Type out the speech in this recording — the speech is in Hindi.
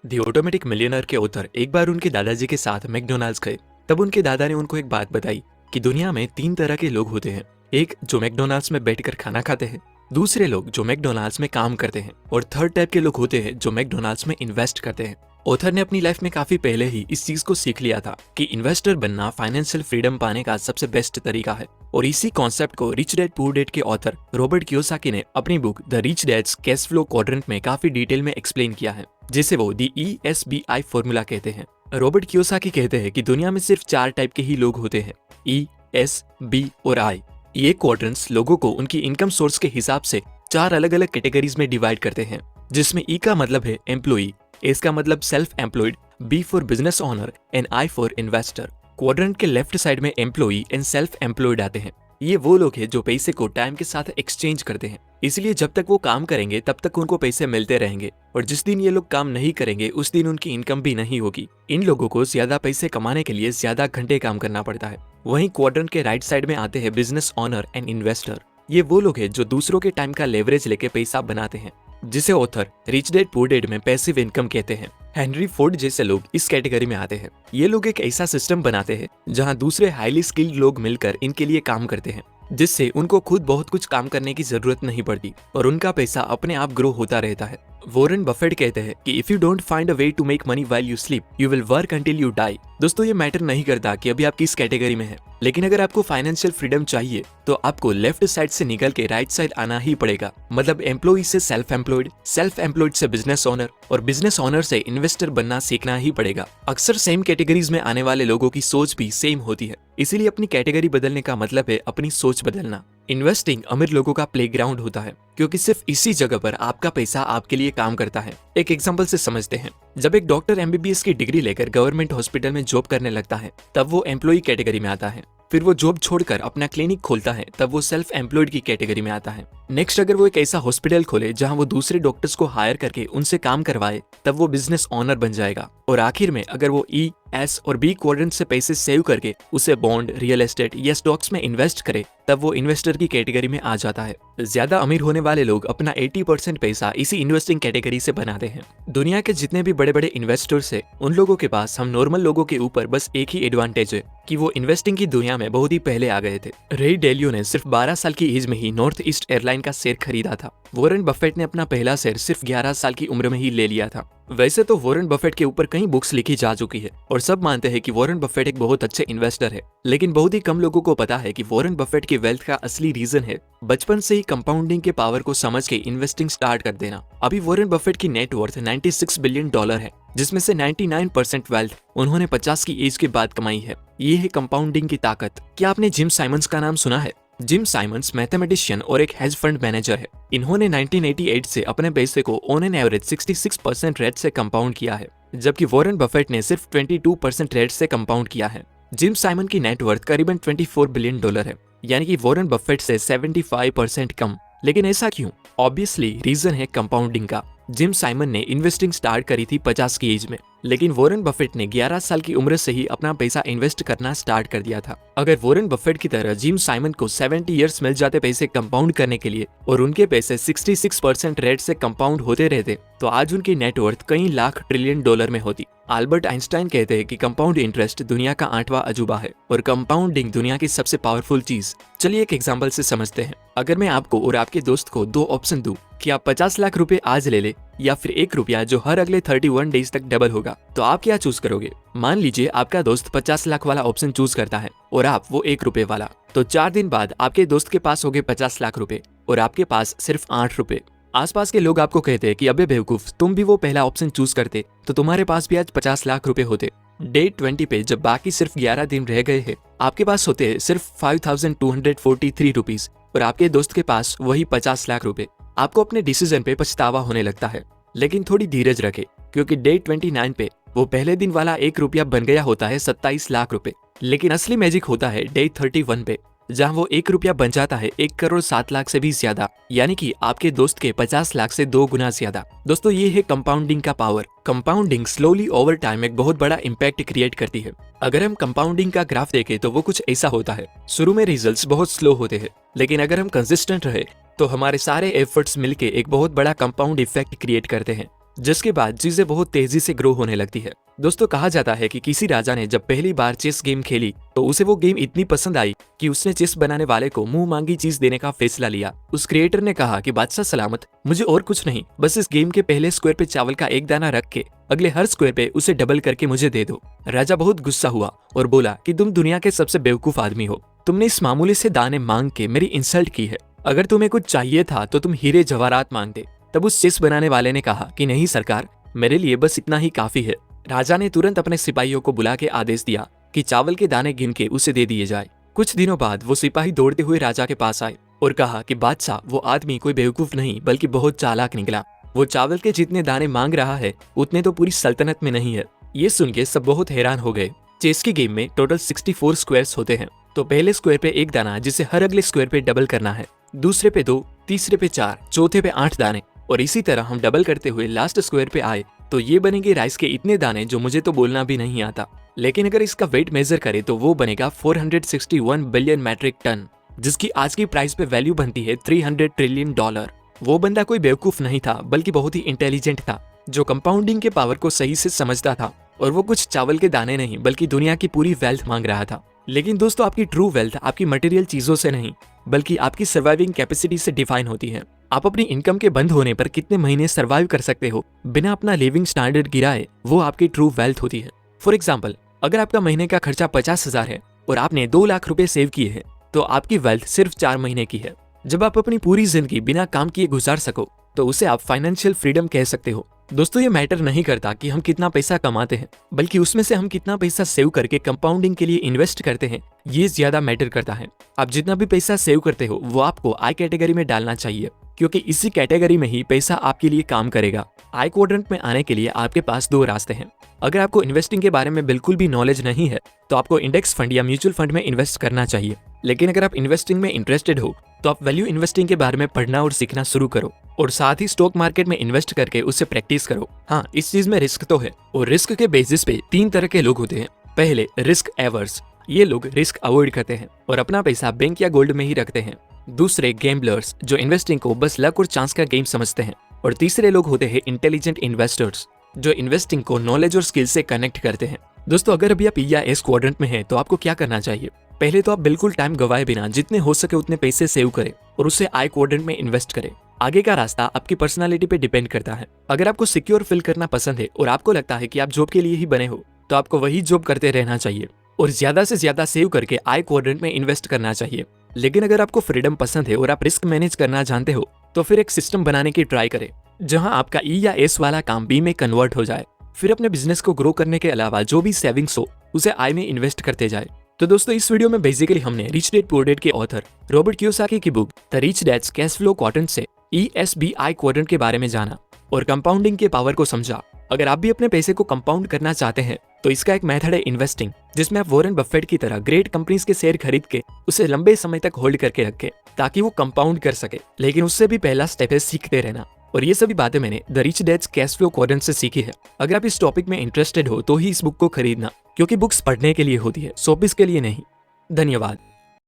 दी ऑटोमेटिक मिलियनर के ऑथर एक बार उनके दादाजी के साथ मैकडॉनल्ड्स गए। तब उनके दादा ने उनको एक बात बताई कि दुनिया में 3 तरह के लोग होते हैं। एक जो मैकडॉनल्ड्स में बैठकर खाना खाते हैं, दूसरे लोग जो मैकडॉनल्ड्स में काम करते हैं, और थर्ड टाइप के लोग होते हैं जो मैकडॉनल्ड्स में इन्वेस्ट करते हैं। ऑथर ने अपनी लाइफ में काफी पहले ही इस चीज को सीख लिया था कि इन्वेस्टर बनना फाइनेंशियल फ्रीडम पाने का सबसे बेस्ट तरीका है। और इसी कॉन्सेप्ट को रिच डैड पुअर डैड के ऑथर रॉबर्ट कियोसाकी ने अपनी book the rich dad's cash flow quadrant में काफी डिटेल में एक्सप्लेन किया है, जिसे वो दी ESBI फॉर्मूला कहते हैं। रॉबर्ट कियोसाकी कहते हैं कि दुनिया में सिर्फ 4 टाइप के ही लोग होते हैं, E, S, B और I। ये क्वाड्रेंट्स लोगों को उनकी इनकम सोर्स के हिसाब से 4 अलग अलग कैटेगरीज में डिवाइड करते हैं, जिसमें E का मतलब है एम्प्लॉई, S का मतलब self employed, B for business owner and I for investor. Quadrant के लेफ्ट साइड में एम्प्लॉई एंड सेल्फ एम्प्लॉयड आते हैं। ये वो लोग हैं जो पैसे को टाइम के साथ एक्सचेंज करते हैं, इसलिए जब तक वो काम करेंगे तब तक उनको पैसे मिलते रहेंगे, और जिस दिन ये लोग काम नहीं करेंगे उस दिन उनकी इनकम भी नहीं होगी। इन लोगों को ज्यादा पैसे कमाने के लिए ज्यादा घंटे काम करना पड़ता है। वहीं क्वाड्रेंट के राइट साइड में आते हैं बिजनेस ओनर एंड इन्वेस्टर। ये वो लोग हैं जो दूसरों के टाइम का लेवरेज लेके पैसा बनाते हैं, जिसे author rich dad poor dad में पैसिव इनकम कहते हैं। हेनरी फोर्ड जैसे लोग इस कैटेगरी में आते हैं। ये लोग एक ऐसा सिस्टम बनाते हैं जहां दूसरे हाईली स्किल्ड लोग मिलकर इनके लिए काम करते हैं, जिससे उनको खुद बहुत कुछ काम करने की जरूरत नहीं पड़ती और उनका पैसा अपने आप ग्रो होता रहता है। वॉरेन बफेट कहते हैं कि if you don't find a way to make money while you sleep, you will work until you die. दोस्तों, ये मैटर नहीं करता कि अभी आप किस कैटेगरी में हैं, लेकिन अगर आपको फाइनेंशियल फ्रीडम चाहिए तो आपको लेफ्ट साइड से निकल के राइट साइड आना ही पड़ेगा। मतलब एम्प्लॉई से सेल्फ एम्प्लॉयड से बिजनेस ओनर, और बिजनेस ओनर से इन्वेस्टर बनना सीखना ही पड़ेगा। अक्सर सेम कैटेगरीज में आने वाले लोगों की सोच भी सेम होती है, इसीलिए अपनी कैटेगरी बदलने का मतलब है अपनी सोच बदलना। इन्वेस्टिंग अमीर लोगों का प्लेग्राउंड होता है, क्योंकि सिर्फ इसी जगह पर आपका पैसा आपके लिए काम करता है। एक एग्जांपल से समझते हैं। जब एक डॉक्टर MBBS की डिग्री लेकर गवर्नमेंट हॉस्पिटल में जॉब करने लगता है, तब वो एम्प्लॉई कैटेगरी में आता है। फिर वो जॉब छोड़कर अपना क्लिनिक खोलता है, तब वो सेल्फ एम्प्लॉयड की कैटेगरी में आता है। नेक्स्ट, अगर वो एक ऐसा हॉस्पिटल खोले जहां वो दूसरे डॉक्टर्स को हायर करके उनसे काम करवाए, तब वो बिजनेस ओनर बन जाएगा। और आखिर में अगर वो E, S और B क्वाड्रेंट से पैसे सेव करके उसे बॉन्ड, रियल एस्टेट या स्टॉक्स में इन्वेस्ट करे, तब वो इन्वेस्टर की कैटेगरी में आ जाता है। ज्यादा अमीर होने वाले लोग अपना 80% पैसा इसी इन्वेस्टिंग कैटेगरी से बनाते हैं। दुनिया के जितने भी बड़े बड़े इन्वेस्टर्स हैं, उन लोगों के पास हम नॉर्मल लोगों के ऊपर बस एक ही एडवांटेज है कि वो इन्वेस्टिंग की दुनिया में बहुत ही पहले आ गए थे। रे डेलियो ने सिर्फ 12 साल की एज में ही नॉर्थ ईस्ट एयरलाइन का शेयर खरीदा था। वॉरेन बफेट ने अपना पहला शेयर सिर्फ 11 साल की उम्र में ही ले लिया था। वैसे तो वॉरेन बफेट के ऊपर कई बुक्स लिखी जा चुकी है और सब मानते हैं कि वॉरेन बफेट एक बहुत अच्छे इन्वेस्टर है, लेकिन बहुत ही कम लोगों को पता है कि वॉरेन बफेट की वेल्थ का असली रीजन है बचपन से ही कंपाउंडिंग के पावर को समझ के इन्वेस्टिंग स्टार्ट कर देना। अभी वॉरेन बफेट की नेटवर्थ $96 बिलियन है, जिसमें से 99% वेल्थ उन्होंने 50 की एज के बाद कमाई है। ये है कंपाउंडिंग की ताकत। क्या आपने जिम साइमंस का नाम सुना है? जिम साइमंस मैथमेटिशियन और एक हेज फंड मैनेजर है। इन्होंने 1988 से अपने पैसे को ऑन एन एवरेज 66% रेट से कंपाउंड किया है, जबकि वॉरेन बफेट ने सिर्फ 22% रेट से कंपाउंड किया है। जिम साइमन की नेटवर्थ करीबन $24 बिलियन है, यानी कि वॉरेन बफेट से 75% कम। लेकिन ऐसा क्यों? ऑब्वियसली रीजन है कंपाउंडिंग का। जिम साइमन ने इन्वेस्टिंग स्टार्ट करी थी 50 की एज में, लेकिन वॉरेन बफेट ने 11 साल की उम्र से ही अपना पैसा इन्वेस्ट करना स्टार्ट कर दिया था। अगर वॉरेन बफेट की तरह जिम साइमन को 70 इयर्स मिल जाते पैसे कंपाउंड करने के लिए और उनके पैसे 66% रेट से कंपाउंड होते रहते, तो आज उनकी नेटवर्थ कई लाख ट्रिलियन डॉलर में होती। अल्बर्ट आइंस्टाइन कहते हैं कि कंपाउंड इंटरेस्ट दुनिया का 8वां अजूबा है और कंपाउंडिंग दुनिया की सबसे पावरफुल चीज। चलिए एक एग्जांपल से समझते हैं। अगर मैं आपको और आपके दोस्त को 2 ऑप्शन दूं कि आप 50 लाख रुपए आज ले ले या फिर 1 रुपया जो हर अगले 31 डेज तक डबल होगा, तो आप क्या चूज करोगे? मान लीजिए आपका दोस्त 50 लाख वाला ऑप्शन चूज करता है और आप वो 1 रुपए वाला, तो 4 दिन बाद आपके दोस्त के पास हो गए 50 लाख रुपए और आपके पास सिर्फ 8 रुपए। आसपास के लोग आपको कहते हैं कि अबे बेवकूफ, तुम भी वो पहला ऑप्शन चूज करते तो तुम्हारे पास भी आज 50 लाख रुपए होते। डे 20 पे जब बाकी सिर्फ 11 दिन रह गए हैं, आपके पास होते सिर्फ 5243 रुपीज और आपके दोस्त के पास वही 50 लाख रुपए। आपको अपने डिसीजन पे पछतावा होने लगता है, लेकिन थोड़ी धीरज रखें, क्योंकि डे 29 पे वो पहले दिन वाला 1 रुपया बन गया होता है 27 लाख रुपए। लेकिन असली मैजिक होता है डे 31 पे, जहां वो 1 रुपया बन जाता है 1 करोड़ 7 लाख से भी ज्यादा, यानी कि आपके दोस्त के 50 लाख से 2 गुना ज्यादा। दोस्तों, ये है कंपाउंडिंग का power. Compounding slowly over time एक बहुत बड़ा इम्पैक्ट क्रिएट करती है। अगर हम कंपाउंडिंग का ग्राफ देखें तो वो कुछ ऐसा होता है। शुरू में रिजल्ट्स बहुत स्लो होते हैं, लेकिन अगर हम कंसिस्टेंट रहे तो हमारे सारे एफर्ट्स मिलके एक बहुत बड़ा कंपाउंड इफेक्ट क्रिएट करते हैं। जिसके बाद चीजें बहुत तेजी से ग्रो होने लगती है। दोस्तों कहा जाता है कि किसी राजा ने जब पहली बार चेस गेम खेली तो उसे वो गेम इतनी पसंद आई कि उसने चेस बनाने वाले को मुंह मांगी चीज देने का फैसला लिया। उस क्रिएटर ने कहा कि बादशाह सलामत, मुझे और कुछ नहीं, बस इस गेम के पहले स्क्वायर पे चावल का एक दाना रख के अगले हर स्क्वायर पे उसे डबल करके मुझे दे दो। राजा बहुत गुस्सा हुआ और बोला कि तुम दुनिया के सबसे बेवकूफ आदमी हो, तुमने इस मामूली से दाने मांग के मेरी इंसल्ट की है। अगर तुम्हें कुछ चाहिए था तो तुम हीरे जवाहरात मांगते। तब उस चेस बनाने वाले ने कहा कि नहीं सरकार, मेरे लिए बस इतना ही काफी है। राजा ने तुरंत अपने सिपाहियों को बुला के आदेश दिया कि चावल के दाने गिन के उसे दे दिए जाए। कुछ दिनों बाद वो सिपाही दौड़ते हुए राजा के पास आए और कहा कि बादशाह, वो आदमी कोई बेवकूफ नहीं बल्कि बहुत चालाक निकला। वो चावल के जितने दाने मांग रहा है उतने तो पूरी सल्तनत में नहीं है। ये सुन के सब बहुत हैरान हो गए। चेस की गेम में टोटल 64 स्क्वायर्स होते हैं। तो पहले स्क्वायर पे एक दाना जिसे हर अगले स्क्वायर पे डबल करना है, दूसरे पे 2, तीसरे पे 4, चौथे पे 8 दाने, और इसी तरह हम डबल करते हुए लास्ट स्क्वायर पे आए तो ये बनेंगे राइस के इतने दाने जो मुझे तो बोलना भी नहीं आता। लेकिन अगर इसका वेट मेजर करें तो वो बनेगा 461 बिलियन मैट्रिक टन, जिसकी आज की प्राइस पे वैल्यू बनती है $300 ट्रिलियन। वो बंदा कोई बेवकूफ नहीं था बल्कि बहुत ही इंटेलिजेंट था, जो कंपाउंडिंग के पावर को सही से समझता था। और वो कुछ चावल के दाने नहीं बल्कि दुनिया की पूरी वेल्थ मांग रहा था। लेकिन दोस्तों आपकी ट्रू वेल्थ आपकी मटेरियल चीजों से नहीं बल्कि आपकी सर्वाइविंग कैपेसिटी से डिफाइन होती है। आप अपनी इनकम के बंद होने पर कितने महीने सर्वाइव कर सकते हो बिना अपना लिविंग स्टैंडर्ड गिराए, वो आपकी ट्रू वेल्थ होती है। फॉर एग्जाम्पल, अगर आपका महीने का खर्चा 50,000 है और आपने 2 लाख रुपए सेव किए हैं तो आपकी वेल्थ सिर्फ 4 महीने की है। जब आप अपनी पूरी जिंदगी बिना काम किए गुजार सको तो उसे आप फाइनेंशियल फ्रीडम कह सकते हो। दोस्तों ये मैटर नहीं करता कि हम कितना पैसा कमाते हैं बल्कि उसमें से हम कितना पैसा सेव करके कंपाउंडिंग के लिए इन्वेस्ट करते हैं, ये ज्यादा मैटर करता है। आप जितना भी पैसा सेव करते हो वो आपको आई कैटेगरी में डालना चाहिए, क्योंकि इसी कैटेगरी में ही पैसा आपके लिए काम करेगा। आई क्वाड्रेंट में आने के लिए आपके पास 2 रास्ते हैं। अगर आपको इन्वेस्टिंग के बारे में बिल्कुल भी नॉलेज नहीं है तो आपको इंडेक्स फंड या म्यूचुअल फंड में इन्वेस्ट करना चाहिए। लेकिन अगर आप इन्वेस्टिंग में इंटरेस्टेड हो तो आप वैल्यू इन्वेस्टिंग के बारे में पढ़ना और सीखना शुरू करो और साथ ही स्टॉक मार्केट में इन्वेस्ट करके उससे प्रैक्टिस करो। हाँ, इस चीज में रिस्क तो है और रिस्क के बेसिस पे 3 तरह के लोग होते हैं। पहले रिस्क एवर्स, ये लोग रिस्क अवॉइड करते हैं और अपना पैसा बैंक या गोल्ड में ही रखते हैं। दूसरे गैम्बलर्स, जो इन्वेस्टिंग को बस लक और चांस का गेम समझते हैं। और तीसरे लोग होते हैं इंटेलिजेंट इन्वेस्टर्स, जो इन्वेस्टिंग को नॉलेज और स्किल से कनेक्ट करते हैं। दोस्तों अगर अभी आप ई या एस क्वाड्रेंट में हैं तो आपको क्या करना चाहिए? पहले तो आप बिल्कुल टाइम गवाए बिना जितने हो सके उतने पैसे सेव करें और उसे आई क्वाड्रेंट में इन्वेस्ट करें। आगे का रास्ता आपकी पर्सनालिटी पे डिपेंड करता है। अगर आपको सिक्योर फील करना पसंद है और आपको लगता है कि आप जॉब के लिए ही बने हो तो आपको वही जॉब करते रहना चाहिए और ज्यादा से ज्यादा सेव करके आई क्वाड्रेंट में इन्वेस्ट करना चाहिए। लेकिन अगर आपको फ्रीडम पसंद है और आप रिस्क मैनेज करना जानते हो तो फिर एक सिस्टम बनाने की ट्राई करें जहां आपका ई या एस वाला काम बी में कन्वर्ट हो जाए। फिर अपने बिजनेस को ग्रो करने के अलावा जो भी सेविंग्स हो उसे आई में इन्वेस्ट करते जाए। तो दोस्तों इस वीडियो में बेसिकली हमने रिच डैड पुअर डैड के ऑथर रॉबर्ट कियोसाकी की book the rich dad's cash flow quadrant से ESBI क्वाड्रेंट के बारे में जाना और कंपाउंडिंग के पावर को समझा। अगर आप भी अपने पैसे को कंपाउंड करना चाहते हैं तो इसका एक मेथड है इन्वेस्टिंग, जिसमें आप वॉरेन बफेट की तरह ग्रेट कंपनीज के शेयर खरीद के उसे लंबे समय तक होल्ड करके रखें ताकि वो कंपाउंड कर सके। लेकिन उससे भी पहला स्टेप है सीखते रहना। और ये सभी बातें मैंने the rich dad's cash flow quadrant से सीखी है। अगर आप इस टॉपिक में इंटरेस्टेड हो तो ही इस बुक को खरीदना, क्योंकि बुक्स पढ़ने के लिए होती है, शॉपिंग के लिए नहीं। धन्यवाद।